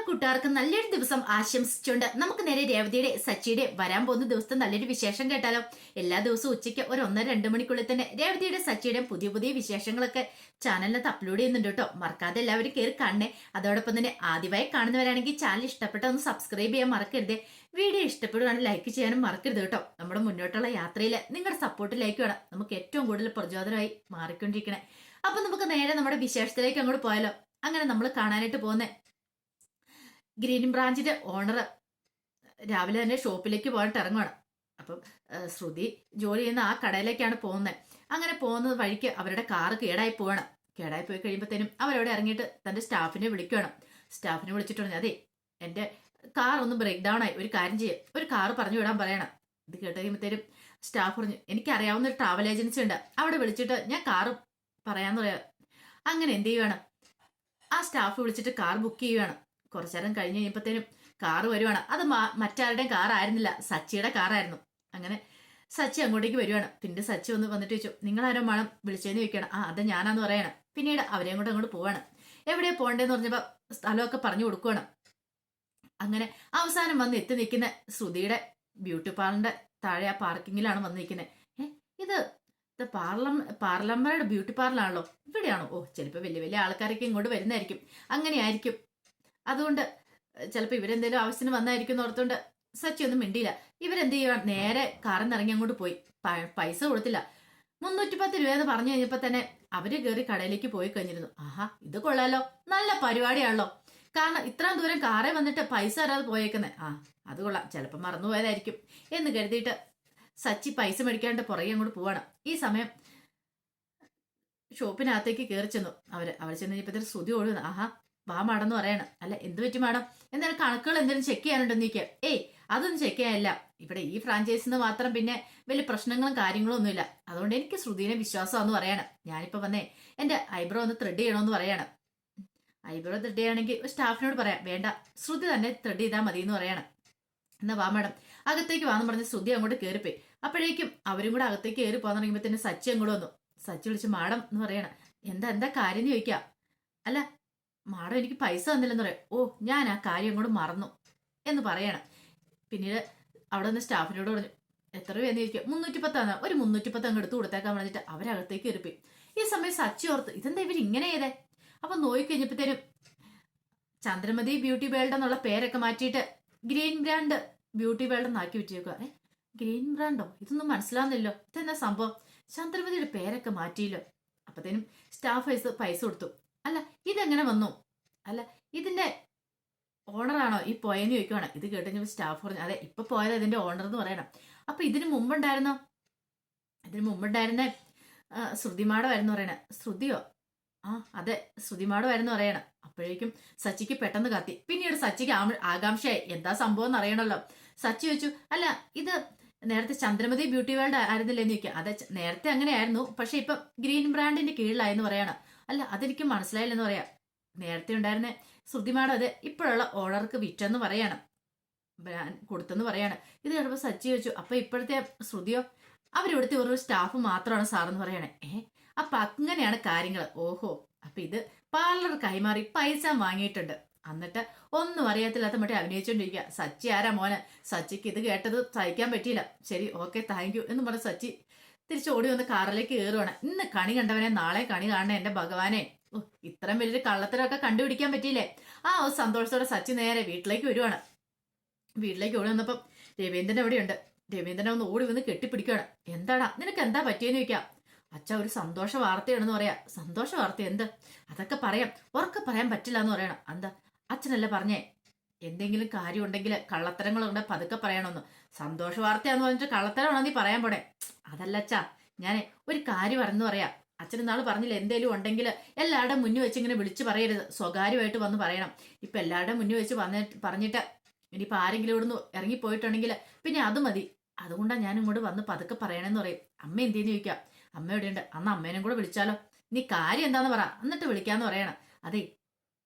കൂട്ടുകാർക്ക് നല്ലൊരു ദിവസം ആശംസിച്ചുകൊണ്ട് നമുക്ക് നേരെ രേവതിയുടെ സച്ചിയുടെ വരാൻ പോകുന്ന ദിവസത്തെ നല്ലൊരു വിശേഷം കേട്ടാലോ. എല്ലാ ദിവസവും ഉച്ചയ്ക്ക് ഒരു 1-2 മണിക്കുള്ളിൽ തന്നെ രേവതിയുടെ സച്ചിയുടെ പുതിയ പുതിയ വിശേഷങ്ങളൊക്കെ ചാനലിനകത്ത് അപ്ലോഡ് ചെയ്യുന്നുണ്ട് കേട്ടോ. മറക്കാതെ എല്ലാവരും കയറി കാണണേ. അതോടൊപ്പം തന്നെ ആദ്യമായി കാണുന്നവരാണെങ്കിൽ ചാനൽ ഇഷ്ടപ്പെട്ട ഒന്ന് സബ്സ്ക്രൈബ് ചെയ്യാൻ മറക്കരുത്. വീഡിയോ ഇഷ്ടപ്പെടുകയാണെങ്കിൽ ലൈക്ക് ചെയ്യാനും മറക്കരുത് കേട്ടോ. നമ്മുടെ മുന്നോട്ടുള്ള യാത്രയിൽ നിങ്ങളുടെ സപ്പോർട്ട് ലൈക്ക് വേണം നമുക്ക് ഏറ്റവും കൂടുതൽ പ്രചോദനമായി മാറിക്കൊണ്ടിരിക്കണേ. അപ്പൊ നമുക്ക് നേരെ നമ്മുടെ വിശേഷത്തിലേക്ക് അങ്ങോട്ട് പോയാലോ. അങ്ങനെ നമ്മൾ കാണാനായിട്ട് പോകുന്നത് ഗ്രീൻ ബ്രാഞ്ചിന്റെ ഓണർ രാവിലെ തന്നെ ഷോപ്പിലേക്ക് പോയിട്ട് ഇറങ്ങുവാണ്. അപ്പം ശ്രുതി ജോലി ചെയ്യുന്ന ആ കടയിലേക്കാണ് പോകുന്നത്. അങ്ങനെ പോകുന്നത് വഴിക്ക് അവരുടെ കാറ് കേടായി പോവാണ്. കേടായി പോയി കഴിയുമ്പോഴത്തേനും അവരവിടെ ഇറങ്ങിയിട്ട് തന്റെ സ്റ്റാഫിനെ വിളിക്കുകയാണ്. സ്റ്റാഫിനെ വിളിച്ചിട്ട് പറഞ്ഞു, അതെ എന്റെ കാർ ഒന്ന് ബ്രേക്ക് ഡൗൺ ആയി, ഒരു കാര്യം ചെയ്യും, ഒരു കാറ് പറഞ്ഞു വിടാൻ പറയണം. ഇത് കേട്ട് കഴിയുമ്പോഴത്തേനും സ്റ്റാഫ് പറഞ്ഞു, എനിക്കറിയാവുന്ന ഒരു ട്രാവൽ ഏജൻസി ഉണ്ട്, അവിടെ വിളിച്ചിട്ട് ഞാൻ കാറ് പറയാന്ന് പറയാം. അങ്ങനെ എന്ത് ചെയ്യുവാണ്, ആ സ്റ്റാഫ് വിളിച്ചിട്ട് കാർ ബുക്ക് ചെയ്യുവാണ്. കുറച്ചു നേരം കഴിഞ്ഞ് കഴിയുമ്പോഴത്തേനും കാറ് വരുവാണ്. അത് മറ്റാരുടെയും കാറായിരുന്നില്ല, സച്ചിയുടെ കാറായിരുന്നു. അങ്ങനെ സച്ചി അങ്ങോട്ടേക്ക് വരുവാണ്. പിന്നെ സച്ചി വന്നിട്ട് ചോദിച്ചു, നിങ്ങളാരോ മണം വിളിച്ചതെന്ന് ചോദിക്കണം. അത് ഞാനാന്ന് പറയണം. പിന്നീട് അവരെയും കൂടെ അങ്ങോട്ട് പോവാണ്. എവിടെയാ പോകണ്ടേന്ന് പറഞ്ഞപ്പോ സ്ഥലമൊക്കെ പറഞ്ഞു കൊടുക്കുവാണ്. അങ്ങനെ അവസാനം വന്ന് എത്തി നിൽക്കുന്ന ശ്രുതിയുടെ ബ്യൂട്ടി പാർലറിന്റെ താഴെ ആ പാർക്കിങ്ങിലാണ് വന്ന് നിൽക്കുന്നത്. ഇത് പാർലമ്മയുടെ ബ്യൂട്ടി പാർലറാണല്ലോ, ഇവിടെയാണോ? ഓ, ചിലപ്പോൾ വലിയ വലിയ ആൾക്കാരൊക്കെ ഇങ്ങോട്ട് വരുന്നതായിരിക്കും, അങ്ങനെയായിരിക്കും. അതുകൊണ്ട് ചിലപ്പോൾ ഇവരെന്തെങ്കിലും ആവശ്യത്തിന് വന്നായിരിക്കും ഓർത്തുകൊണ്ട് സച്ചി ഒന്നും മിണ്ടിയില്ല. ഇവരെന്ത് ചെയ്യുക, നേരെ കാറിൽ നിന്ന് ഇറങ്ങി അങ്ങോട്ട് പോയി. പൈസ കൊടുത്തില്ല. 310 രൂപയെന്ന് പറഞ്ഞു കഴിഞ്ഞപ്പോ തന്നെ അവര് കയറി കടയിലേക്ക് പോയി കഴിഞ്ഞിരുന്നു. ആഹാ, ഇത് കൊള്ളാലോ, നല്ല പരിപാടിയാണല്ലോ. കാരണം ഇത്രയും ദൂരം കാറേ വന്നിട്ട് പൈസ തരാതെ പോയേക്കുന്നേ. അത് കൊള്ളാം, ചിലപ്പോൾ മറന്നുപോയതായിരിക്കും എന്ന് കരുതിയിട്ട് സച്ചി പൈസ മേടിക്കാണ്ട് പുറകെ അങ്ങോട്ട് പോവാണ്. ഈ സമയം ഷോപ്പിനകത്തേക്ക് കയറി ചെന്നു. അവർ ചെന്ന് കഴിഞ്ഞപ്പോഴത്തേക്ക് ശ്രുതി ഓടുന്നു. ആഹാ, വാ മാഡം എന്ന് പറയണം. അല്ല, എന്ത് പറ്റി മാഡം, എന്തായാലും കണക്കുകൾ എന്തെങ്കിലും ചെക്ക് ചെയ്യാനുണ്ടെന്ന് നിൽക്കുക. ഏയ്, അതൊന്നും ചെക്ക് ചെയ്യാനില്ല. ഇവിടെ ഈ ഫ്രാഞ്ചൈസിന്ന് മാത്രം പിന്നെ വലിയ പ്രശ്നങ്ങളും കാര്യങ്ങളും ഒന്നുമില്ല. അതുകൊണ്ട് എനിക്ക് ശ്രുതിനെ വിശ്വാസമാണെന്ന് പറയണം. ഞാനിപ്പോൾ വന്നേ എന്റെ ഐബ്രോ ഒന്ന് ത്രെഡ് ചെയ്യണമെന്ന് പറയണം. ഐബ്രോ ത്രെഡ് ചെയ്യണമെങ്കിൽ സ്റ്റാഫിനോട് പറയാം, വേണ്ട ശ്രുതി തന്നെ ത്രെഡ് ചെയ്താൽ മതി എന്ന് പറയണം. എന്നാ വാ മാഡം, അകത്തേക്ക് വാന്ന് പറഞ്ഞ് ശ്രുതി അങ്ങോട്ട് കയറിപ്പോയി. അപ്പോഴേക്കും അവരും കൂടെ അകത്തേക്ക് കയറി പോകാൻ തുടങ്ങിയപ്പോൾ തന്നെ സച്ചി അങ്ങോട്ട് വന്നു. സച്ചി വിളിച്ച് മാഡം എന്ന് പറയണം. എന്താ കാര്യം എന്ന് ചോദിക്കാം. അല്ല മാഡം, എനിക്ക് പൈസ തന്നില്ലെന്ന് പറയാം. ഓ, ഞാൻ ആ കാര്യം അങ്ങോട്ട് മറന്നു എന്ന് പറയണം. പിന്നീട് അവിടെ നിന്ന് സ്റ്റാഫിനോട് പറഞ്ഞു, എത്ര രൂപയെന്ന് ചോദിക്കുക. 310 ആണ്, ഒരു 310 അങ്ങ് എടുത്തു കൊടുത്തേക്കാൻ പറഞ്ഞിട്ട് അവരകത്തേക്ക് കയറിപ്പോയി. ഈ സമയം സച്ചി ഓർത്ത്, ഇതെന്താ ഇവർ ഇങ്ങനെ ചെയ്തേ. അപ്പൊ നോക്കിക്കഴിഞ്ഞപ്പോഴത്തേനും ചന്ദ്രമതി ബ്യൂട്ടി വേൾഡ് എന്നുള്ള പേരൊക്കെ മാറ്റിയിട്ട് ഗ്രീൻ ബ്രാൻഡ് ബ്യൂട്ടി വേൾഡ് എന്നാക്കി വിറ്റേക്കുക. ഗ്രീൻ ബ്രാൻഡോ, ഇതൊന്നും മനസ്സിലാവുന്നില്ലോ, ഇതെന്നാ സംഭവം. ചന്ദ്രമതിയുടെ പേരൊക്കെ മാറ്റിയില്ലോ. അപ്പത്തേനും സ്റ്റാഫ് പൈസ കൊടുത്തു. അല്ല, ഇതെങ്ങനെ വന്നു? അല്ല, ഇതിന്റെ ഓണറാണോ ഈ പോയെന്ന് ചോദിക്കുവാണ്. ഇത് കേട്ടുകഴിഞ്ഞപ്പോൾ സ്റ്റാഫ് പറഞ്ഞു, അതെ ഇപ്പൊ പോയത് ഇതിന്റെ ഓണർ എന്ന് പറയണം. അപ്പൊ ഇതിന് മുമ്പുണ്ടായിരുന്നോ? ഇതിന് മുമ്പുണ്ടായിരുന്നേ ശ്രുതിമാടമായിരുന്നു പറയണേ. ശ്രുതിയോ? അതെ ശ്രുതിമാടമായിരുന്നു പറയണം. അപ്പോഴേക്കും സച്ചിക്ക് പെട്ടെന്ന് കത്തി. പിന്നീട് സച്ചിക്ക് ആകാംക്ഷയായി, എന്താ സംഭവം എന്ന് അറിയണല്ലോ. സച്ചി ചോദിച്ചു, അല്ല ഇത് നേരത്തെ ചന്ദ്രമതി ബ്യൂട്ടി വേൾഡ് ആയിരുന്നില്ലെന്ന് ചോദിക്കുക. അതെ, നേരത്തെ അങ്ങനെയായിരുന്നു, പക്ഷെ ഇപ്പം ഗ്രീൻ ബ്രാൻഡിന്റെ കീഴിലായെന്ന് പറയണം. അല്ല, അതെനിക്ക് മനസ്സിലായില്ലെന്ന് പറയാം. നേരത്തെ ഉണ്ടായിരുന്ന ശ്രുതിമാടം അത് ഇപ്പോഴുള്ള ഓർഡർക്ക് വിറ്റെന്ന് പറയണം, കൊടുത്തെന്ന് പറയാണ്. ഇത് കേട്ടപ്പോൾ സച്ചി ചോദിച്ചു, അപ്പൊ ഇപ്പോഴത്തെ ശ്രുതിയോ? അവരിവിടുത്തെ ഒരു സ്റ്റാഫ് മാത്രമാണ് സാറെന്ന് പറയണേ. അപ്പൊ അങ്ങനെയാണ് കാര്യങ്ങൾ. ഓഹോ, അപ്പൊ ഇത് പാർലർ കൈമാറി പൈസ വാങ്ങിയിട്ടുണ്ട്, എന്നിട്ട് ഒന്നും അറിയത്തില്ലാത്ത മറ്റേ അഭിനയിച്ചോണ്ടിരിക്കുക. സച്ചി ആരാ മോനെ. സച്ചിക്ക് ഇത് കേട്ടത് സഹിക്കാൻ പറ്റിയില്ല. ശരി, ഓക്കെ, താങ്ക് യു എന്ന് പറഞ്ഞ സച്ചി തിരിച്ച് ഓടി വന്ന് കാറിലേക്ക് കയറുവാണ്. ഇന്ന് കണി കണ്ടവനെ നാളെ കണി കാണണേ എന്റെ ഭഗവാനെ. ഇത്രയും വലിയൊരു കള്ളത്തരമൊക്കെ കണ്ടുപിടിക്കാൻ പറ്റിയില്ലേ. ഒരു സന്തോഷത്തോടെ സച്ചി നേരെ വീട്ടിലേക്ക് വരുവാണ്. വീട്ടിലേക്ക് ഓടി വന്നപ്പം രവീന്ദ്രൻ എവിടെയുണ്ട്. രവീന്ദ്രനെ ഒന്ന് ഓടി വന്ന് കെട്ടിപ്പിടിക്കുകയാണ്. എന്താടാ, നിനക്ക് എന്താ പറ്റിയെന്ന് ചോദിക്കാം. അച്ഛ, ഒരു സന്തോഷ വാർത്തയാണെന്ന് പറയാ. സന്തോഷ വാർത്ത എന്ത്? അതൊക്കെ പറയാം, ഉറക്കെ പറയാൻ പറ്റില്ല എന്ന് പറയണം. എന്താ? അച്ഛനല്ലേ പറഞ്ഞേ എന്തെങ്കിലും കാര്യം ഉണ്ടെങ്കിൽ കള്ളത്തരങ്ങളുണ്ട് പതുക്കെ പറയണമെന്ന്. സന്തോഷ വാർത്തയാന്ന് പറഞ്ഞിട്ട് കള്ളത്തരമാണോ നീ പറയാൻ പോണേ? അതല്ല അച്ഛാ, ഞാൻ ഒരു കാര്യം പറഞ്ഞു പറയാം. അച്ഛൻ നാള് പറഞ്ഞില്ല, എന്തേലും ഉണ്ടെങ്കിൽ എല്ലാവരുടെ മുന്നിൽ വെച്ച് ഇങ്ങനെ വിളിച്ചു പറയരുത്, സ്വകാര്യമായിട്ട് വന്ന് പറയണം. ഇപ്പൊ എല്ലാവരുടെ മുന്നിൽ വെച്ച് പറഞ്ഞിട്ട് ഇനിയിപ്പോൾ ആരെങ്കിലും ഇവിടുന്ന് ഇറങ്ങിപ്പോയിട്ടുണ്ടെങ്കിൽ പിന്നെ അത് മതി. അതുകൊണ്ടാണ് ഞാൻ ഇങ്ങോട്ട് വന്ന് പതുക്കെ പറയണമെന്ന് പറയും. അമ്മ എന്തേന്ന് ചോദിക്കാം. അമ്മ എവിടെയുണ്ട്? അന്ന് അമ്മേനും കൂടെ വിളിച്ചാലോ. നീ കാര്യം എന്താന്ന് പറ, എന്നിട്ട് വിളിക്കാന്ന് പറയണം. അതെ,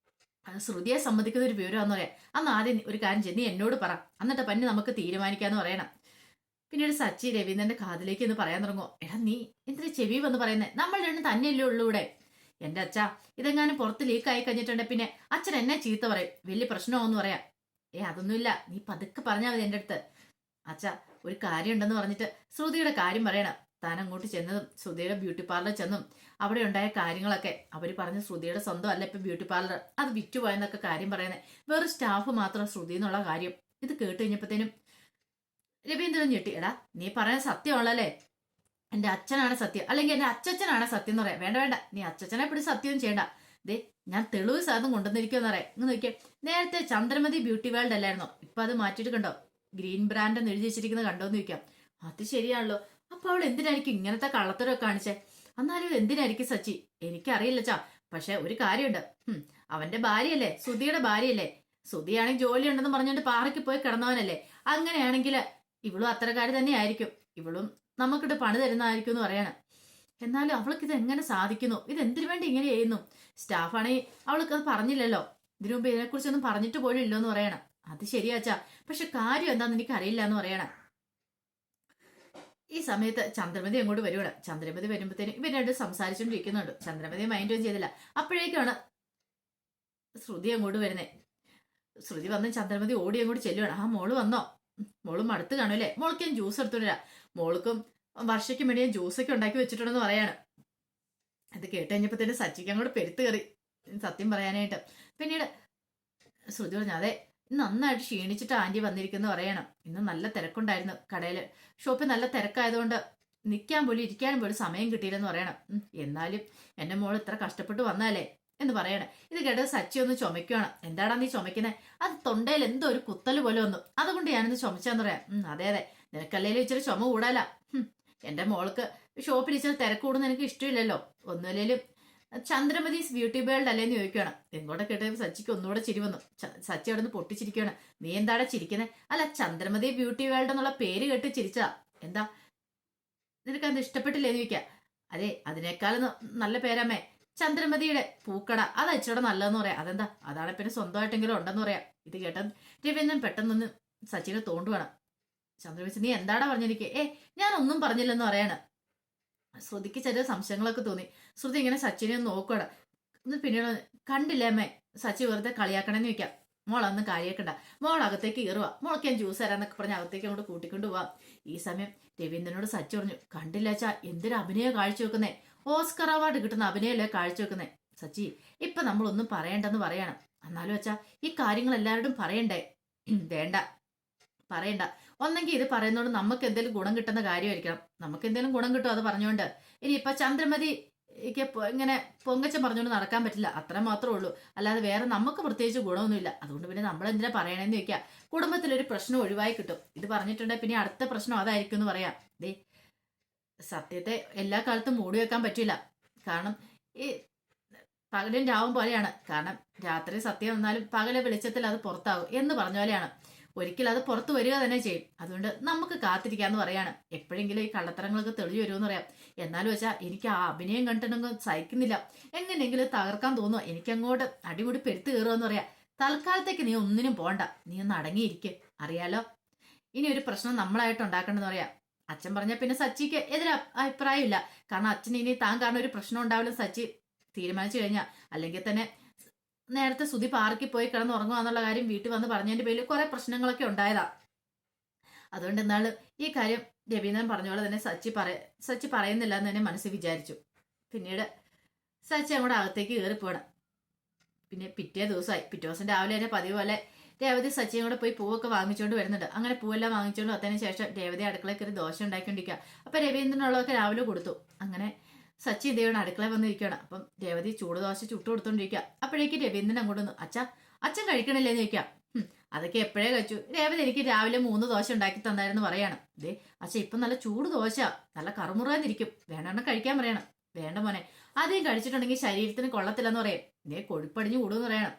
ശ്രുതിയെ സമ്മതിക്കുന്ന ഒരു വിവരമാന്ന് പറയാം. അന്ന് ആദ്യം ഒരു കാര്യം ചെയ്ത് നീ എന്നോട് പറ, എന്നിട്ട് പിന്നെ നമുക്ക് തീരുമാനിക്കാന്ന് പറയണം. പിന്നീട് സച്ചി രവീന്ദ്രന്റെ കാതിലേക്ക് എന്ന് പറയാൻ തുടങ്ങുമോ. എടാ, നീ എന്തിനാ ചെവി വന്ന് പറയുന്നേ? നമ്മൾ രണ്ടും തന്നെയല്ലേ ഉള്ളൂ ഇവിടെ. എന്റെ അച്ഛാ, ഇതെങ്ങാനും പുറത്ത് ലീക്കായി കഴിഞ്ഞിട്ടുണ്ട് പിന്നെ അച്ഛൻ എന്നെ ചീത്ത പറയും, വലിയ പ്രശ്നമാവെന്ന് പറയാം. അതൊന്നുമില്ല, നീ പതുക്കെ പറഞ്ഞാൽ മതി എൻ്റെ അടുത്ത്. അച്ഛാ, ഒരു കാര്യം ഉണ്ടെന്ന് പറഞ്ഞിട്ട് ശ്രുതിയുടെ കാര്യം പറയണം. താൻ അങ്ങോട്ട് ചെന്നതും ശ്രുതിയുടെ ബ്യൂട്ടി പാർലർ ചെന്നും അവിടെ ഉണ്ടായ കാര്യങ്ങളൊക്കെ അവർ പറഞ്ഞ് ശ്രുതിയുടെ സ്വന്തം അല്ല ഇപ്പൊ ബ്യൂട്ടി പാർലർ, അത് വിറ്റുപോയെന്നൊക്കെ കാര്യം പറയുന്നത്. വേറെ സ്റ്റാഫ് മാത്രം ശ്രുതി എന്നുള്ള കാര്യം ഇത് കേട്ട് കഴിഞ്ഞപ്പോഴത്തേനും രവീന്ദ്രൻ ഞെട്ടി. എടാ, നീ പറയുന്നത് സത്യമാണല്ലേ? എന്റെ അച്ഛനാണ് സത്യം, അല്ലെങ്കിൽ എന്റെ അച്ഛനാണ് സത്യം എന്ന് പറയാം. വേണ്ട വേണ്ട, നീ അച്ഛനെ പിടി സത്യം ചെയ്യണ്ട. ദേ, ഞാൻ തെളിവ് സാധനം കൊണ്ടുവന്നിരിക്കുമെന്ന് പറയാം. ഇന്ന് നോക്കിയേ, നേരത്തെ ചന്ദ്രമതി ബ്യൂട്ടി വേൾഡ് അല്ലായിരുന്നോ, ഇപ്പൊ അത് മാറ്റിയിട്ട് കണ്ടോ, ഗ്രീൻ ബ്രാൻഡ് എന്ന് എഴുതി വെച്ചിരിക്കുന്നത് കണ്ടോന്ന് ചോദിക്കാം. അത് ശരിയാണല്ലോ. അപ്പൊ അവൾ എന്തിനായിരിക്കും ഇങ്ങനത്തെ കള്ളത്തരമൊക്കെ കാണിച്ചേ? എന്നാലും എന്തിനായിരിക്കും സച്ചി? എനിക്കറിയില്ല ചാ, പക്ഷെ ഒരു കാര്യമുണ്ട്. അവന്റെ ഭാര്യയല്ലേ, സുധിയുടെ ഭാര്യയല്ലേ. സുധിയാണെങ്കിൽ ജോലി ഉണ്ടെന്ന് പറഞ്ഞുകൊണ്ട് പാറയ്ക്ക് പോയി കിടന്നവനല്ലേ. അങ്ങനെയാണെങ്കിൽ ഇവളും അത്തരക്കാരി തന്നെ ആയിരിക്കും. ഇവളും നമുക്കിട്ട് പണി തരുന്നതായിരിക്കും എന്ന് പറയാണ്. എന്നാലും അവൾക്ക് ഇത് എങ്ങനെ സാധിക്കുന്നു? ഇത് എന്തിനു വേണ്ടി ഇങ്ങനെ ചെയ്യുന്നു? സ്റ്റാഫാണെങ്കിൽ അവൾക്ക് അത് പറഞ്ഞില്ലല്ലോ, ഇതിനു മുമ്പ് ഇതിനെക്കുറിച്ചൊന്നും പറഞ്ഞിട്ട് പോലും ഇല്ലോ എന്ന് പറയണം. അത് ശരിയാച്ചാ, പക്ഷെ കാര്യം എന്താന്ന് എനിക്ക് അറിയില്ല എന്ന് പറയണം. ഈ സമയത്ത് ചന്ദ്രമതി അങ്ങോട്ട് വരുവാണ്. ചന്ദ്രമതി വരുമ്പോഴത്തേനും ഇവർ രണ്ടും സംസാരിച്ചുകൊണ്ടിരിക്കുന്നുണ്ട്. ചന്ദ്രമതി മൈൻഡൊന്നും ചെയ്തില്ല. അപ്പോഴേക്കാണ് ശ്രുതി അങ്ങോട്ട് വരുന്നേ. ശ്രുതി വന്ന് ചന്ദ്രമതി ഓടി അങ്ങോട്ട് ചെല്ലുവാണ്. ആ, മോള് വന്നോ? മോള് മടുത്ത് കാണൂല്ലേ? മോൾക്ക് ഞാൻ ജ്യൂസ് എടുത്തോണ്ടിരാ. മോൾക്കും വർഷയ്ക്കും വേണ്ടി ഞാൻ ജ്യൂസൊക്കെ ഉണ്ടാക്കി വെച്ചിട്ടുണ്ടെന്ന് പറയാണ്. അത് കേട്ട് കഴിഞ്ഞപ്പോഴത്തേനും സച്ചിക്ക് അങ്ങോട്ട് പെരുത്ത് കയറി, സത്യം പറയാനായിട്ട്. പിന്നീട് ശ്രുതി പറഞ്ഞു, അതെ, നന്നായിട്ട് ക്ഷീണിച്ചിട്ട് ആന്റി വന്നിരിക്കുന്നു പറയണം. ഇന്ന് നല്ല തിരക്കുണ്ടായിരുന്നു കടയില്, ഷോപ്പിൽ നല്ല തിരക്കായതുകൊണ്ട് നിൽക്കാൻ പോലും ഇരിക്കാനും പോലും സമയം കിട്ടിയില്ലെന്ന് പറയണം. എന്നാലും എന്റെ മോൾ ഇത്ര കഷ്ടപ്പെട്ട് വന്നാലേ എന്ന് പറയണം. ഇത് കേട്ടത് സച്ചി ഒന്ന് ചുമയ്ക്കുവാണ്. എന്താടാ നീ ചുമക്കുന്നത്? അത് തൊണ്ടയിൽ എന്തോ ഒരു കുത്തല് പോലെ വന്നു, അതുകൊണ്ട് ഞാനിന്ന് ചുമച്ചാന്ന് പറയാം. അതെ അതെ, നിനക്കല്ലേലും ഇച്ചിരി ചുമ കൂടാല. എന്റെ മോൾക്ക് ഷോപ്പിൽ ഇച്ചിരി തിരക്ക് കൂടുന്ന എനിക്ക് ഇഷ്ടമില്ലല്ലോ. ഒന്നുമില്ലേലും ചന്ദ്രമതീസ് ബ്യൂട്ടി വേൾഡ് അല്ലേന്ന് ചോദിക്കുകയാണ്. എങ്ങോട്ട് കേട്ടത് സച്ചിക്ക് ഒന്നുകൂടെ ചിരി വന്നു. സച്ചി അവിടെ നിന്ന് പൊട്ടിച്ചിരിക്കുകയാണ്. നീ എന്താടാ ചിരിക്കുന്നത്? അല്ല, ചന്ദ്രമതി ബ്യൂട്ടി വേൾഡ് എന്നുള്ള പേര് കേട്ട് ചിരിച്ചതാ. എന്താ നിനക്ക് അത് ഇഷ്ടപ്പെട്ടില്ലേന്ന് ചോദിക്കുക. അതെ, അതിനേക്കാളും നല്ല പേരമ്മേ, ചന്ദ്രമതിയുടെ പൂക്കട, അത് അയച്ചോടെ നല്ലതെന്ന് പറയാം. അതെന്താ, അതാണ് പിന്നെ സ്വന്തമായിട്ടെങ്കിലും ഉണ്ടെന്ന് പറയാം. ഇത് കേട്ട രവീന്ദ്രൻ പെട്ടെന്നൊന്ന് സച്ചിനെ തോണ്ടുവാണ്. ചന്ദ്രമതി, നീ എന്താടാ പറഞ്ഞിരിക്കേ? ഞാനൊന്നും പറഞ്ഞില്ലെന്ന് പറയാണ്. ശ്രുതിക്ക് ചെറിയ സംശയങ്ങളൊക്കെ തോന്നി. ശ്രുതി ഇങ്ങനെ സച്ചിനെ ഒന്ന് നോക്കുകയാണ്. പിന്നീട് കണ്ടില്ലേ അമ്മേ, സച്ചി വെറുതെ കളിയാക്കണമെന്ന് ചോദിക്കാം. മോളൊന്നും കാര്യാക്കണ്ട, മോൾ അകത്തേക്ക് കയറുക, മോൾക്ക് ഞാൻ ജ്യൂസ് തരാന്നൊക്കെ പറഞ്ഞ് അകത്തേക്ക് അങ്ങോട്ട് കൂട്ടിക്കൊണ്ട് പോവാം. ഈ സമയം രവീന്ദ്രനോട് സച്ചി പറഞ്ഞു, കണ്ടില്ല അച്ഛാ, എന്തൊരു അഭിനയം കാഴ്ചവെക്കുന്നേ, ഓസ്കർ അവാർഡ് കിട്ടുന്ന അഭിനയല്ലേ കാഴ്ചവെക്കുന്നേ. സച്ചി, ഇപ്പൊ നമ്മളൊന്നും പറയണ്ടെന്ന് പറയണം. എന്നാലും അച്ഛാ, ഈ കാര്യങ്ങൾ എല്ലാവരോടും പറയണ്ടേ? വേണ്ട, പറയണ്ട. ഒന്നെങ്കിൽ ഇത് പറയുന്നതുകൊണ്ട് നമുക്ക് എന്തെങ്കിലും ഗുണം കിട്ടുന്ന കാര്യമായിരിക്കണം. നമുക്ക് എന്തെങ്കിലും ഗുണം കിട്ടും അത് പറഞ്ഞുകൊണ്ട്. ഇനിയിപ്പൊ ചന്ദ്രമതി ഇങ്ങനെ പൊങ്ങച്ചം പറഞ്ഞുകൊണ്ട് നടക്കാൻ പറ്റില്ല, അത്ര മാത്രമേ ഉള്ളൂ. അല്ലാതെ വേറെ നമുക്ക് പ്രത്യേകിച്ച് ഗുണമൊന്നുമില്ല. അതുകൊണ്ട് പിന്നെ നമ്മൾ എന്തിനാ പറയണേന്ന് ചോദിക്കുക. കുടുംബത്തിലൊരു പ്രശ്നം ഒഴിവായി കിട്ടും. ഇത് പറഞ്ഞിട്ടുണ്ടെങ്കിൽ പിന്നെ അടുത്ത പ്രശ്നം അതായിരിക്കും എന്ന് പറയാം. ദേ, സത്യത്തെ എല്ലാ കാലത്തും മൂടി വെക്കാൻ പറ്റില്ല. കാരണം ഈ പകലും രാവും പോലെയാണ്. കാരണം രാത്രി സത്യം വന്നാലും പകലെ വെളിച്ചത്തിൽ അത് പുറത്താകും എന്ന് പറഞ്ഞ പോലെയാണ്. ഒരിക്കലും അത് പുറത്തു വരിക തന്നെ ചെയ്യും. അതുകൊണ്ട് നമുക്ക് കാത്തിരിക്കാന്ന് പറയാണ്. എപ്പോഴെങ്കിലും ഈ കള്ളത്തരങ്ങളൊക്കെ തെളിഞ്ഞു വരുമെന്ന് പറയാം. എന്നാലും വെച്ചാൽ എനിക്ക് ആ അഭിനയം കണ്ടിട്ടൊന്നും സഹിക്കുന്നില്ല. എങ്ങനെയെങ്കിലും തകർക്കാൻ തോന്നുക, എനിക്കങ്ങോട്ട് അടിമുടി പെരുത്ത് കയറുമെന്ന് പറയാം. തൽക്കാലത്തേക്ക് നീ ഒന്നിനും പോണ്ട, നീ ഒന്ന് അടങ്ങിയിരിക്കുക. അറിയാലോ, ഇനി ഒരു പ്രശ്നം നമ്മളായിട്ട് ഉണ്ടാക്കണമെന്ന് പറയാം. അച്ഛൻ പറഞ്ഞ പിന്നെ സച്ചിക്ക് എതിരെ അഭിപ്രായമില്ല. കാരണം അച്ഛൻ ഇനി താൻ കാരണം ഒരു പ്രശ്നം ഉണ്ടാവില്ല സച്ചി തീരുമാനിച്ചു കഴിഞ്ഞാൽ. അല്ലെങ്കിൽ തന്നെ നേരത്തെ സുധി പാർക്കിൽ പോയി കിടന്ന് ഉറങ്ങുക കാര്യം വീട്ടിൽ വന്ന് പറഞ്ഞതിന്റെ പേരിൽ കുറെ പ്രശ്നങ്ങളൊക്കെ ഉണ്ടായതാ. അതുകൊണ്ട് എന്നാലും ഈ കാര്യം രവീന്ദ്രൻ പറഞ്ഞ പോലെ തന്നെ സച്ചി പറയുന്നില്ല എന്ന് തന്നെ മനസ്സിൽ വിചാരിച്ചു. പിന്നീട് സച്ചി അങ്ങോട്ട് അകത്തേക്ക് കയറിപ്പോണം. പിന്നെ പിറ്റേ ദിവസം രാവിലെ തന്നെ പതിവ് പോലെ രേവതി സച്ചിയും കൂടെ പോയി പൂവൊക്കെ വാങ്ങിച്ചുകൊണ്ട് വരുന്നുണ്ട്. അങ്ങനെ പൂവെല്ലാം വാങ്ങിച്ചുകൊണ്ട് വന്നതിന് ശേഷം രേവതി അടുക്കളയിൽ കയറി ദോശ ഉണ്ടാക്കിക്കൊണ്ടിരിക്കുക. അപ്പൊ രവീന്ദ്രനുള്ളതൊക്കെ രാവിലെ കൊടുത്തു. അങ്ങനെ സച്ചി ദേവയുടെ അടുക്കളയിൽ വന്നിരിക്കുകയാണ്. അപ്പം രേവതി ചൂടുദോശ ചുട്ടു കൊടുത്തോണ്ടിരിക്കുക. അപ്പോഴേക്ക് രവീന്ദ്രൻ അങ്ങോട്ട് വന്നു. അച്ഛൻ കഴിക്കണില്ലേന്ന് ചോദിക്കാം. അതൊക്കെ എപ്പോഴേ കഴിച്ചു, രേവതി എനിക്ക് രാവിലെ 3 ദോശ ഉണ്ടാക്കി തന്നായിരുന്നു പറയാണ്. ദേ അച്ഛൻ ഇപ്പൊ നല്ല ചൂട് ദോശ, നല്ല കറുമുറാന്നിരിക്കും, വേണമെണ്ണം കഴിക്കാൻ പറയണം. വേണ്ട മോനെ, ആദ്യം കഴിച്ചിട്ടുണ്ടെങ്കിൽ ശരീരത്തിന് കൊള്ളത്തില്ലെന്ന് പറയാം. ദേ കൊഴുപ്പടിഞ്ഞു കൂടുമെന്ന് പറയണം.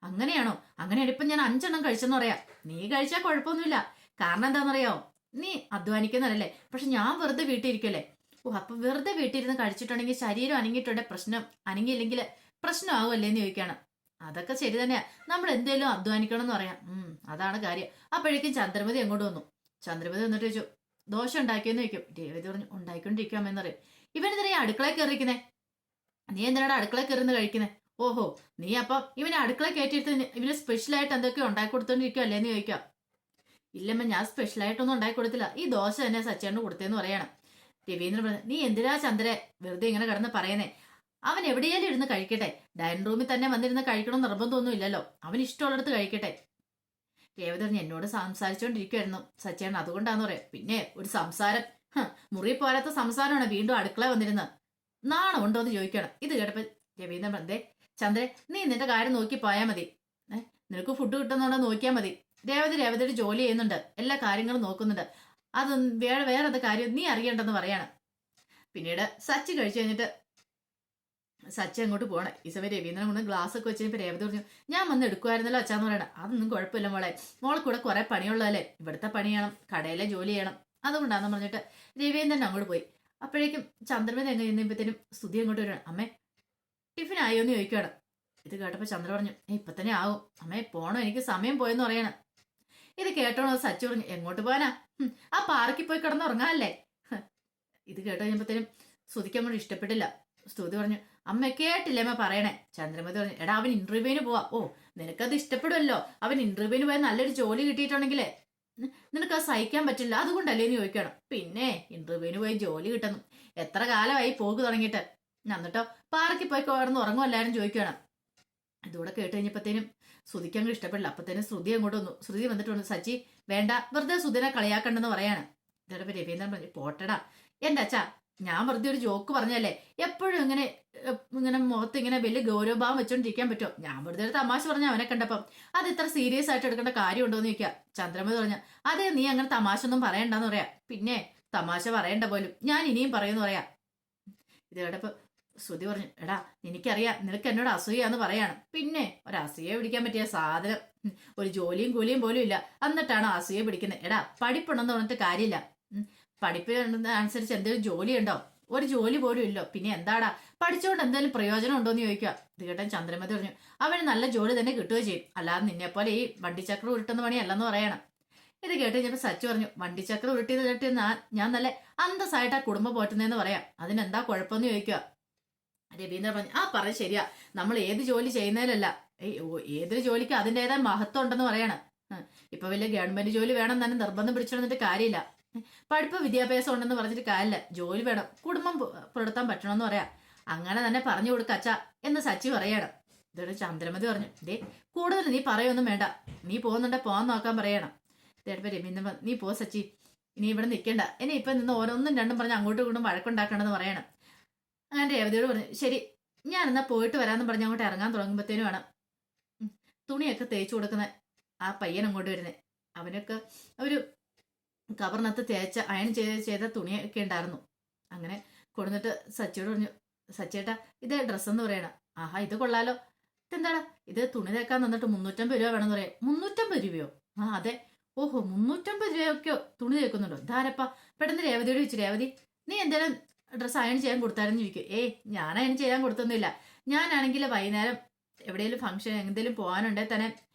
അങ്ങനെയാണോ? അങ്ങനെയാണ് ഇപ്പൊ ഞാൻ 5 എണ്ണം കഴിച്ചെന്ന് പറയാം. നീ കഴിച്ചാൽ കുഴപ്പമൊന്നുമില്ല. കാരണം എന്താണെന്നറിയോ, നീ അധ്വാനിക്കുന്നതല്ലേ. പക്ഷെ ഞാൻ വെറുതെ വീട്ടിലിരിക്കല്ലേ. അപ്പൊ വെറുതെ വീട്ടിലിരുന്ന് കഴിച്ചിട്ടുണ്ടെങ്കിൽ ശരീരം അനങ്ങിയിട്ടുണ്ടെങ്കിൽ പ്രശ്നം, അനങ്ങിയില്ലെങ്കിൽ പ്രശ്നമാവുമല്ലേന്ന് ചോദിക്കാണ്. അതൊക്കെ ശരി തന്നെയാ, നമ്മൾ എന്തേലും അധ്വാനിക്കണം എന്ന് പറയാം. അതാണ് കാര്യം. അപ്പോഴേക്കും ചന്ദ്രമതി അങ്ങോട്ട് വന്നു. ചന്ദ്രമതി വന്നിട്ട് ചോദിച്ചു, ദോശ ഉണ്ടാക്കിയെന്ന് ചോദിക്കും. രേവതി പറഞ്ഞു, ഉണ്ടായിക്കൊണ്ടിരിക്കാമെന്ന് പറയും. ഇവനെതിരെ അടുക്കളയിൽ കയറിയിരിക്കുന്നേ. നീ എന്തിനാണ് അടുക്കള കയറുന്ന കഴിക്കുന്നത്? ഓഹോ, നീ അപ്പം ഇവനെ അടുക്കള കയറ്റിയിട്ട് ഇവന് സ്പെഷ്യലായിട്ട് എന്തൊക്കെയോ ഉണ്ടാക്കി കൊടുത്തോണ്ടിരിക്കുവല്ലേ എന്ന് ചോദിക്കാം. ഇല്ലമ്മ, ഞാൻ സ്പെഷ്യലായിട്ടൊന്നും ഉണ്ടാക്കി കൊടുത്തില്ല, ഈ ദോശ തന്നെ സച്ചേട്ടന് കൊടുത്തേന്ന് പറയണം. രവീന്ദ്രൻ പറഞ്ഞു, നീ എന്തിനാ ചന്ദ്ര വെറുതെ ഇങ്ങനെ കിടന്ന് പറയുന്നേ? അവൻ എവിടെയാലും ഇരുന്ന് കഴിക്കട്ടെ, ഡൈനിങ് റൂമിൽ തന്നെ വന്നിരുന്ന് കഴിക്കണം നിർബന്ധമൊന്നും ഇല്ലല്ലോ, അവൻ ഇഷ്ടമുള്ളിടത്ത് കഴിക്കട്ടെ. രേവതി പറഞ്ഞു, എന്നോട് സംസാരിച്ചോണ്ടിരിക്കുവായിരുന്നു സച്ചേട്ടൻ, അതുകൊണ്ടാന്ന് പറയാം. പിന്നെ ഒരു സംസാരം, മുറി പോരാത്ത സംസാരമാണ് വീണ്ടും അടുക്കള വന്നിരുന്നത്. നാണം ഉണ്ടോ എന്ന് ചോദിക്കണം. ഇത് കേട്ടപ്പോ രവീന്ദ്രൻ പറഞ്ഞേ, ചന്ദ്ര നീ നിന്റെ കാര്യം നോക്കി പോയാൽ മതി, നിനക്ക് ഫുഡ് കിട്ടുന്നുണ്ടോ നോക്കിയാൽ മതി. രേവതിയുടെ ജോലി ചെയ്യുന്നുണ്ട്, എല്ലാ കാര്യങ്ങളും നോക്കുന്നുണ്ട്, അത് വേറെ കാര്യം നീ അറിയണ്ടെന്ന് പറയാണ്. പിന്നീട് സച്ചി കഴിച്ചു കഴിഞ്ഞിട്ട് സച്ചി അങ്ങോട്ട് പോകണം. ഈ സമയം രവീന്ദ്രൻ കൊണ്ട് ഗ്ലാസ് ഒക്കെ വെച്ചപ്പോൾ രേവതി പറഞ്ഞു, ഞാൻ വന്ന് എടുക്കുമായിരുന്നല്ലോ അച്ഛാന്ന് പറയണം. അതൊന്നും കുഴപ്പമില്ല മോളെ കൂടെ കുറെ പണിയുള്ളതല്ലേ, ഇവിടുത്തെ പണി ചെയ്യണം, കടയിലെ ജോലി ചെയ്യണം, അതുകൊണ്ടാന്ന് പറഞ്ഞിട്ട് രവീന്ദ്രൻ അങ്ങോട്ട് പോയി. അപ്പോഴേക്കും ചന്ദ്രമതി എങ്ങനെ ചെയ്യുമ്പോഴത്തേനും സ്തുതി അങ്ങോട്ട് വരണം. അമ്മേ ടിഫിൻ ആയോ എന്ന് ചോദിക്കുകയാണ്. ഇത് കേട്ടപ്പോൾ ചന്ദ്ര പറഞ്ഞു, ഇപ്പൊ തന്നെ ആവും അമ്മേ, പോണോ, എനിക്ക് സമയം പോയെന്ന് പറയണം. ഇത് കേട്ടോണോ സച്ചി പറഞ്ഞു, എങ്ങോട്ട് പോകാനാ, ആ പാർക്കിൽ പോയി കിടന്നുറങ്ങാല്ലേ. ഇത് കേട്ടോ കഴിഞ്ഞപ്പോഴത്തേനും സ്തുതിക്ക് അങ്ങോട്ട് ഇഷ്ടപ്പെട്ടില്ല. സ്തുതി പറഞ്ഞു, അമ്മ കേട്ടില്ലേ അമ്മ പറയണേ. ചന്ദ്രമതി പറഞ്ഞു, എടാ അവൻ ഇന്റർവ്യൂവിന് പോവാ. ഓ, നിനക്കത് ഇഷ്ടപ്പെടുമല്ലോ, അവൻ ഇന്റർവ്യൂവിന് പോയാൽ നല്ലൊരു ജോലി കിട്ടിയിട്ടുണ്ടെങ്കിലേ നിനക്കത് സഹിക്കാൻ പറ്റില്ല, അതുകൊണ്ടല്ലേ എന്ന് ചോദിക്കണം. പിന്നെ ഇന്റർവ്യൂവിന് പോയി ജോലി കിട്ടുന്നു, എത്ര കാലമായി പോക്ക് തുടങ്ങിയിട്ട്, എന്നിട്ടോ പാർക്കിൽ പോയി കിടന്ന് ഉറങ്ങുമല്ലാരും ചോദിക്കണം. ഇതൂടെ കേട്ട് കഴിഞ്ഞപ്പോഴത്തേനും ശ്രുതിക്ക് അങ്ങ് ഇഷ്ടപ്പെടില്ല. അപ്പത്തേനും ശ്രുതി അങ്ങോട്ട് വന്നു. ശ്രുതി വന്നിട്ട് വന്നു, സച്ചി വേണ്ട, വെറുതെ ശ്രുതിനെ കളിയാക്കണ്ടെന്ന് പറയാണ്. ഇതോടൊപ്പം രവീന്ദ്രൻ പറഞ്ഞു, പോട്ടടാ എന്റെ അച്ഛാ, ഞാൻ വെറുതെ ഒരു ജോക്ക് പറഞ്ഞല്ലേ, എപ്പോഴും ഇങ്ങനെ മുഖത്ത് ഇങ്ങനെ വലിയ ഗൗരവഭാവം വെച്ചോണ്ടിരിക്കാൻ പറ്റുമോ? ഞാൻ വെറുതെ ഒരു തമാശ പറഞ്ഞ അവനെ കണ്ടപ്പം അത് ഇത്ര സീരിയസ് ആയിട്ട് എടുക്കേണ്ട കാര്യമുണ്ടോ എന്ന് ചോദിക്കുക. ചന്ദ്രമതി പറഞ്ഞ, അതെ നീ അങ്ങനെ തമാശ ഒന്നും പറയണ്ടെന്ന് പറയാ. പിന്നെ തമാശ പറയണ്ട പോലും, ഞാൻ ഇനിയും പറയുമെന്ന് പറയാ. ഇതോടൊപ്പം ശ്രുതി പറഞ്ഞു, എടാ എനിക്കറിയാം നിനക്ക് എന്നോട് അസൂയാന്ന് പറയാണ്. പിന്നെ ഒരു അസൂയ പിടിക്കാൻ പറ്റിയ സാധനം, ഒരു ജോലിയും കൂലിയും പോലും ഇല്ല, എന്നിട്ടാണോ അസൂയ പിടിക്കുന്നത്? എടാ പഠിപ്പുണ്ടെന്ന് പറഞ്ഞിട്ട് കാര്യമില്ല, പഠിപ്പിനനുസരിച്ച് എന്തെങ്കിലും ജോലി ഉണ്ടോ? ഒരു ജോലി പോലും ഇല്ലോ, പിന്നെ എന്താടാ പഠിച്ചുകൊണ്ട് എന്തെങ്കിലും പ്രയോജനം ഉണ്ടോന്ന് ചോദിക്കുക. ഇത് കേട്ടാൻ ചന്ദ്രമതി പറഞ്ഞു, അവന് നല്ല ജോലി തന്നെ കിട്ടുകയോ ചെയ്യും, അല്ലാതെ നിന്നെപ്പോലെ ഈ വണ്ടിച്ചക്രം ഉരുട്ടുന്ന പണിയല്ലെന്ന് പറയണം. ഇത് കേട്ട് കഴിഞ്ഞപ്പോൾ സച്ചു പറഞ്ഞു, വണ്ടിച്ചക്രം ഉരുട്ടിയത് കേട്ട് ഞാൻ നല്ല അന്തസ്സായിട്ട് ആ കുടുംബം പോറ്റുന്നതെന്ന് പറയാം, അതിനെന്താ കുഴപ്പമെന്ന് ചോദിക്കുക. രവീന്ദ്രൻ പറഞ്ഞു, പറഞ്ഞ ശരിയാ, നമ്മൾ ഏത് ജോലി ചെയ്യുന്നതിലല്ല, ഏതൊരു ജോലിക്ക് അതിൻ്റെതായ മഹത്വം ഉണ്ടെന്ന് പറയാണ്. ഇപ്പൊ വലിയ ഗവൺമെന്റ് ജോലി വേണം തന്നെ നിർബന്ധം പിടിച്ചിരുന്നിട്ട് കാര്യമില്ല, പഠിപ്പ് വിദ്യാഭ്യാസം ഉണ്ടെന്ന് പറഞ്ഞിട്ട് കാര്യമില്ല, ജോലി വേണം, കുടുംബം പുലർത്താൻ പറ്റണമെന്ന് പറയാം. അങ്ങനെ തന്നെ പറഞ്ഞു കൊടുക്ക അച്ഛ എന്ന് സച്ചി പറയണം. ഇതൊരു ചന്ദ്രമതി പറഞ്ഞു, കൂടുതൽ നീ പറയൊന്നും വേണ്ട, നീ പോകുന്നുണ്ടെ പോകാൻ നോക്കാൻ പറയണം. ഇതേപ്പോ രവീന്ദ്രൻ, നീ പോ സച്ചി, ഇനി ഇവിടെ നിൽക്കണ്ട, ഇനി ഇപ്പൊ നിന്ന് ഓരോന്നും രണ്ടും പറഞ്ഞ് അങ്ങോട്ടും ഇങ്ങോട്ടും വഴക്കുണ്ടാക്കണമെന്ന് പറയണം. അങ്ങനെ രേവതിയോട് പറഞ്ഞു, ശരി ഞാൻ എന്നാ പോയിട്ട് വരാമെന്ന് പറഞ്ഞ് അങ്ങോട്ട് ഇറങ്ങാൻ തുടങ്ങുമ്പോഴത്തേനുമാണ് തുണിയൊക്കെ തേച്ചു കൊടുക്കുന്ന ആ പയ്യൻ അങ്ങോട്ട് വരുന്നത്. അവനൊക്കെ ഒരു കവറിനകത്ത് തേച്ച അയൺ ചെയ്ത തുണിയൊക്കെ ഉണ്ടായിരുന്നു. അങ്ങനെ കൊടുന്നിട്ട് സച്ചിയോട് പറഞ്ഞു, സച്ചേട്ടാ ഇത് ഡ്രസ്സെന്ന് പറയണം. ആഹാ ഇത് കൊള്ളാലോ, ഇതെന്താടാ, ഇത് തുണി തേക്കാൻ തന്നിട്ട് 350 രൂപ വേണമെന്ന് പറയാം. 350 രൂപയോ? അതെ. ഓഹോ, 350 രൂപയൊക്കെയോ തുണി തേക്കുന്നുണ്ടോ? ധാരപ്പ. പെട്ടെന്ന് രേവതിയോട് ചോദിച്ചു, രേവതി നീ എന്തായാലും ഡ്രസ്സ് അയൺ ചെയ്യാൻ കൊടുത്തായിരുന്നു ചോദിക്കും. ഞാൻ അയൺ ചെയ്യാൻ കൊടുത്തൊന്നുമില്ല, ഞാനാണെങ്കിൽ വൈകുന്നേരം എവിടെയെങ്കിലും ഫംഗ്ഷൻ എന്തെങ്കിലും പോകാനുണ്ടെങ്കിൽ തന്നെ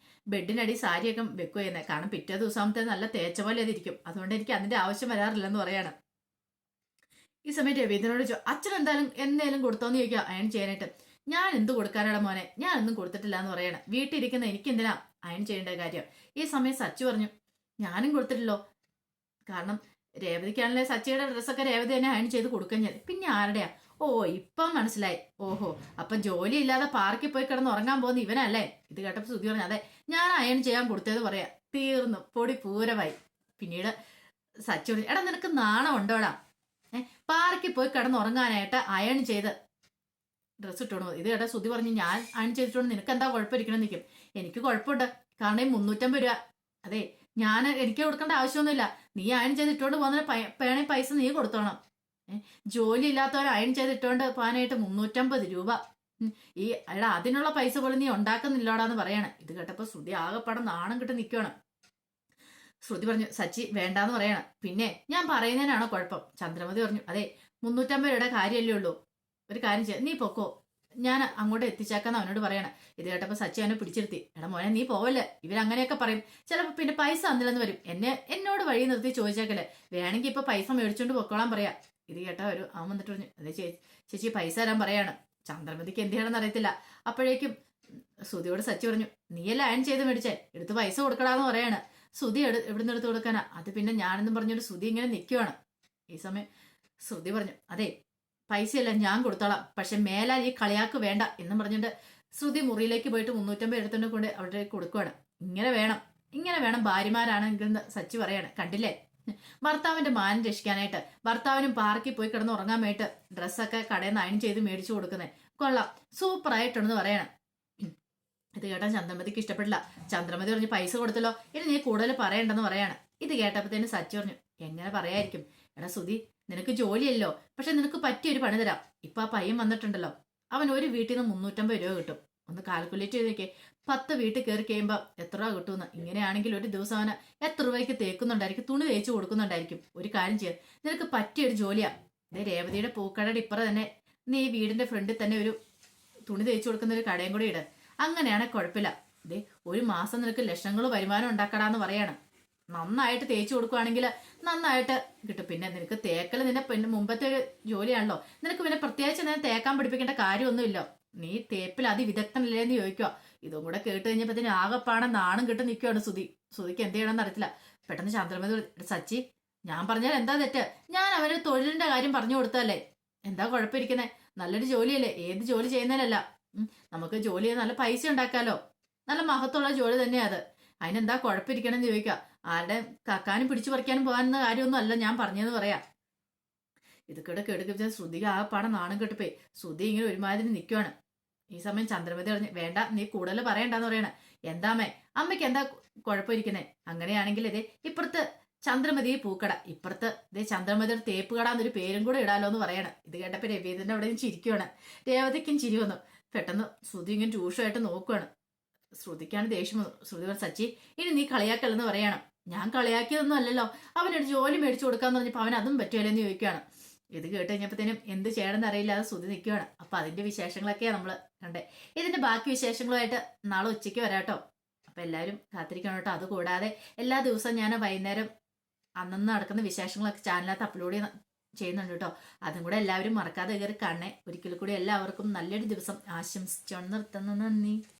ബെഡിനടി സാരിയൊക്കെ വെക്കുക ചെയ്യുന്നത്, കാരണം പിറ്റേ ദിവസത്തെ നല്ല തേച്ച പോലെ അതിരിക്കും, അതുകൊണ്ട് എനിക്ക് അതിന്റെ ആവശ്യം വരാറില്ലെന്ന് പറയാണ്. ഈ സമയത്ത് രവീന്ദ്രനോട് ചോദിച്ചു, അച്ഛൻ എന്തായാലും കൊടുത്തോന്ന് ചോദിക്കുക അയൺ ചെയ്യാനായിട്ട്. ഞാൻ എന്ത് കൊടുക്കാനാണ് മോനെ, ഞാൻ ഒന്നും കൊടുത്തിട്ടില്ല എന്ന് പറയണം. വീട്ടിലിരിക്കുന്ന എനിക്ക് എന്തിനാ അയൺ ചെയ്യേണ്ട കാര്യം? ഈ സമയം സച്ചു പറഞ്ഞു, ഞാനും കൊടുത്തിട്ടില്ലോ, കാരണം രേവതിക്കാണല്ലേ സച്ചിയുടെ ഡ്രസ്സൊക്കെ രേവതി തന്നെ അയൺ ചെയ്ത് കൊടുക്കാൻ. പിന്നെ ആരുടെയാ? ഓ ഇപ്പം മനസ്സിലായി. ഓഹോ, അപ്പൊ ജോലി ഇല്ലാതെ പാർക്കിൽ പോയി കിടന്ന് ഉറങ്ങാൻ പോകുന്ന ഇവനല്ലേ? ഇത് കേട്ടപ്പോൾ ശ്രുതി പറഞ്ഞു, അതെ ഞാൻ അയൺ ചെയ്യാൻ കൊടുത്തതെന്ന് പറയാ. തീർന്നു, പൊടി പൂരമായി. പിന്നീട് സച്ചു പറഞ്ഞു, എടാ നിനക്ക് നാണം ഉണ്ടോടാ, പാർക്കിൽ പോയി കിടന്ന് ഉറങ്ങാനായിട്ട് അയൺ ചെയ്ത് ഡ്രസ്സ് ഇട്ടോണു. ഇത് കേട്ടാ ശ്രുതി പറഞ്ഞു, ഞാൻ അയൺ ചെയ്തിട്ടോണ്ട് നിനക്ക് എന്താ കുഴപ്പമിരിക്കണം നിൽക്കും. എനിക്ക് കുഴപ്പമുണ്ട്, കാരണം ഈ 350 രൂപ അതെ എനിക്ക് കൊടുക്കേണ്ട ആവശ്യമൊന്നുമില്ല, നീ അയൺ ചെയ്തിട്ടോണ്ട് പോകുന്ന പൈസ നീ കൊടുത്തോണം. ജോലി ഇല്ലാത്തവർ അയൺ ചെയ്തിട്ടോണ്ട് പോകാനായിട്ട് 350 രൂപ, ഈ എടാ അതിനുള്ള പൈസ പോലും നീ ഉണ്ടാക്കുന്നില്ലോടാന്ന് പറയാണ്. ഇത് കേട്ടപ്പോ ശ്രുതി ആകെപ്പാടെ നാണം കിട്ടി നിൽക്കുകയാണ്. ശ്രുതി പറഞ്ഞു, സച്ചി വേണ്ടാന്ന് പറയണം. പിന്നെ ഞാൻ പറയുന്നതിനാണോ കുഴപ്പം? ചന്ദ്രമതി പറഞ്ഞു, അതെ 350 രൂപയുടെ കാര്യമല്ലേ ഉള്ളൂ, ഒരു കാര്യം ചെയ്യാം, നീ പൊക്കോ, ഞാൻ അങ്ങോട്ട് എത്തിച്ചേക്കാന്ന് അവനോട് പറയണം. ഇത് കേട്ടപ്പോൾ സച്ചി അവനെ പിടിച്ചിരുത്തി, എടാ മോനെ നീ പോവല്ലേ, ഇവരങ്ങനെയൊക്കെ പറയും, ചിലപ്പോൾ പിന്നെ പൈസ തന്നില്ലെന്ന് വരും, എന്നോട് വഴി നിർത്തി ചോദിച്ചേക്കല്ലേ, വേണമെങ്കിൽ ഇപ്പൊ പൈസ മേടിച്ചോണ്ട് പൊക്കോളാൻ പറയാ. ഇത് കേട്ടാ അവൻ വന്നിട്ട് പറഞ്ഞു, അതെ ചേച്ചി പൈസ തരാൻ പറയാണ്. ചന്ദ്രമതിക്ക് എന്ത് ചെയ്യണമെന്ന് അറിയത്തില്ല. അപ്പോഴേക്കും സുധിയോട് സച്ചി പറഞ്ഞു, നീയല്ല അയൺ ചെയ്ത് മേടിച്ചേ, എടുത്ത് പൈസ കൊടുക്കടാന്ന് പറയാണ്. സുധി എവിടുന്ന് എടുത്ത് കൊടുക്കാനാ, അത് പിന്നെ ഞാനെന്നും പറഞ്ഞൊരു സുധി ഇങ്ങനെ നിൽക്കുവാണ്. ഈ സമയം സുധി പറഞ്ഞു, അതെ പൈസയല്ല ഞാൻ കൊടുത്തോളാം, പക്ഷെ മേലാൽ ഈ കളിയാക്ക് വേണ്ട എന്നും പറഞ്ഞിട്ട് ശ്രുതി മുറിയിലേക്ക് പോയിട്ട് 350 എടുത്തുകൊണ്ട് കൊണ്ട് അവിടെ കൊടുക്കുവാണ്. ഇങ്ങനെ വേണം ഭാര്യമാരാണെങ്കിൽ സച്ചി പറയാണ്. കണ്ടില്ലേ, ഭർത്താവിന്റെ മാനം രക്ഷിക്കാനായിട്ട് ഭർത്താവിനും പാർക്കിൽ പോയി കിടന്ന് ഉറങ്ങാൻ വേണ്ടിയിട്ട് ഡ്രസ്സൊക്കെ കടയിൽ നിന്ന് അയൺ ചെയ്ത് മേടിച്ചു കൊടുക്കുന്നത് കൊള്ളാം, സൂപ്പർ ആയിട്ടുണ്ടെന്ന് പറയണം. ഇത് കേട്ടാൽ ചന്ദ്രമതിക്ക് ഇഷ്ടപ്പെട്ടില്ല. ചന്ദ്രമതി പറഞ്ഞു, പൈസ കൊടുത്തല്ലോ, ഇനി നീ കൂടുതൽ പറയണ്ടെന്ന് പറയാണ്. ഇത് കേട്ടപ്പോഴത്തേന് സച്ചി പറഞ്ഞു, എങ്ങനെ പറയായിരിക്കും, എടാ സുധി നിനക്ക് ജോലിയല്ലോ, പക്ഷെ നിനക്ക് പറ്റിയൊരു പണി തരാം. ഇപ്പൊ ആ പയ്യൻ വന്നിട്ടുണ്ടല്ലോ, അവൻ ഒരു വീട്ടിൽ നിന്ന് 350 രൂപ കിട്ടും. ഒന്ന് കാൽക്കുലേറ്റ് ചെയ്ത് നോക്കിയേ, 10 വീട്ടിൽ കയറി കഴിയുമ്പോൾ എത്ര രൂപ കിട്ടുമെന്ന്. ഇങ്ങനെയാണെങ്കിൽ ഒരു ദിവസം അവന് എത്ര രൂപയ്ക്ക് തേക്കുന്നുണ്ടായിരിക്കും, തുണി തേച്ച് കൊടുക്കുന്നുണ്ടായിരിക്കും. ഒരു കാര്യം ചെയ്യാം, നിനക്ക് പറ്റിയൊരു ജോലിയാ. ഇതേ രേവതിയുടെ പൂക്കടയുടെ ഇപ്പുറം തന്നെ നീ വീടിന്റെ ഫ്രണ്ടിൽ തന്നെ ഒരു തുണി തേച്ച് കൊടുക്കുന്ന ഒരു കടയും കൂടി ഇട്. അങ്ങനെയാണെങ്കിൽ കുഴപ്പമില്ല. ഇതേ ഒരു മാസം നിനക്ക് ലക്ഷങ്ങൾ വരുമാനം ഉണ്ടാക്കടാന്ന് പറയാണ്. നന്നായിട്ട് തേച്ച് കൊടുക്കുവാണെങ്കിൽ നന്നായിട്ട് കിട്ടും. പിന്നെ നിനക്ക് തേക്കൽ പിന്നെ മുമ്പത്തെ ഒരു ജോലിയാണല്ലോ, നിനക്ക് പിന്നെ പ്രത്യേകിച്ച് ഞാൻ തേക്കാൻ പഠിപ്പിക്കേണ്ട കാര്യമൊന്നുമില്ല. നീ തേപ്പിൽ അതിവിദഗ്ധനല്ലേന്ന് ചോദിക്കുക. ഇതും കൂടെ കേട്ട് കഴിഞ്ഞപ്പോ ആകെപ്പാടെ നാണം കിട്ട് നിൽക്കുവാണ് സുധിക്ക് എന്ത് ചെയ്യണമെന്ന് അറിയത്തില്ല. പെട്ടെന്ന് ചന്ദ്രമതി, സച്ചി ഞാൻ പറഞ്ഞാൽ എന്താ തെറ്റ്, ഞാൻ അവന് തൊഴിലിന്റെ കാര്യം പറഞ്ഞു കൊടുത്തല്ലേ, എന്താ കുഴപ്പമിരിക്കുന്നേ, നല്ലൊരു ജോലിയല്ലേ, ഏത് ജോലി ചെയ്യുന്നതിലല്ല, നമുക്ക് ജോലി ചെയ്ത് നല്ല പൈസ ഉണ്ടാക്കാലോ, നല്ല മഹത്വമുള്ള ജോലി തന്നെയാ അത്, അതിനെന്താ കുഴപ്പമിരിക്കണം എന്ന് ചോദിക്കുക. ആരുടെ കക്കാനും പിടിച്ചു പറിക്കാനും പോകാനുള്ള കാര്യമൊന്നും അല്ല ഞാൻ പറഞ്ഞതെന്ന് പറയാ. ഇതൊക്കെ കേടുക ശ്രുതിക്ക് ആ പാടെ നാണം കെട്ടിപ്പോയി. ശ്രുതി ഇങ്ങനെ ഒരുമാതിരി നിൽക്കുവാണ്. ഈ സമയം ചന്ദ്രമതി പറഞ്ഞു, വേണ്ട നീ കൂടുതൽ പറയണ്ടെന്ന് പറയണ. എന്താമേ അമ്മയ്ക്ക് എന്താ കുഴപ്പമിരിക്കുന്നേ, അങ്ങനെയാണെങ്കിൽ ഇതേ ഇപ്പുറത്ത് ചന്ദ്രമതി പൂക്കട, ഇപ്പുറത്ത് ഇതേ ചന്ദ്രമതിയുടെ തേപ്പ് കട എന്നൊരു പേരും കൂടെ ഇടാലോ എന്ന് പറയണ. ഇത് കേട്ടപ്പോ രവീന്ദ്രന്റെ അവിടെ ചിരിക്കുവാണ്. രേവതിക്കും ചിരി വന്നു. പെട്ടെന്ന് ശ്രുതി ഇങ്ങനെ രൂക്ഷമായിട്ട് നോക്കുവാണ്. ശ്രുതിക്കാണ് ദേഷ്യം വന്നു. ശ്രുതി പറഞ്ഞു, സച്ചി ഇനി നീ കളിയാക്കല്ലെന്ന് പറയണം. ഞാൻ കളിയാക്കിയതൊന്നും അല്ലല്ലോ, അവനൊരു ജോലി മേടിച്ചു കൊടുക്കാന്ന് പറഞ്ഞപ്പോ അവൻ അതും പറ്റുമല്ലെന്ന് ചോദിക്കുകയാണ്. ഇത് കേട്ട് കഴിഞ്ഞപ്പോഴത്തേനും എന്ത് ചെയ്യണമെന്ന് അറിയില്ലാതെ ശ്രുതി നിൽക്കുകയാണ്. അപ്പൊ അതിന്റെ വിശേഷങ്ങളൊക്കെയാണ് നമ്മൾ കണ്ടേ. ഇതിന്റെ ബാക്കി വിശേഷങ്ങളുമായിട്ട് നാളെ ഉച്ചയ്ക്ക് വരാട്ടോ. അപ്പൊ എല്ലാവരും കാത്തിരിക്കണം കേട്ടോ. അതുകൂടാതെ എല്ലാ ദിവസവും ഞാൻ വൈകുന്നേരം അന്നന്ന് നടക്കുന്ന വിശേഷങ്ങളൊക്കെ ചാനലിനകത്ത് അപ്ലോഡ് ചെയ്യുന്നുണ്ട് കേട്ടോ. അതും കൂടെ എല്ലാവരും മറക്കാതെ കയറി കാണണേ. ഒരിക്കൽ കൂടി എല്ലാവർക്കും നല്ലൊരു ദിവസം ആശംസിച്ചോണ്ട് നിർത്തുന്നു. നന്ദി.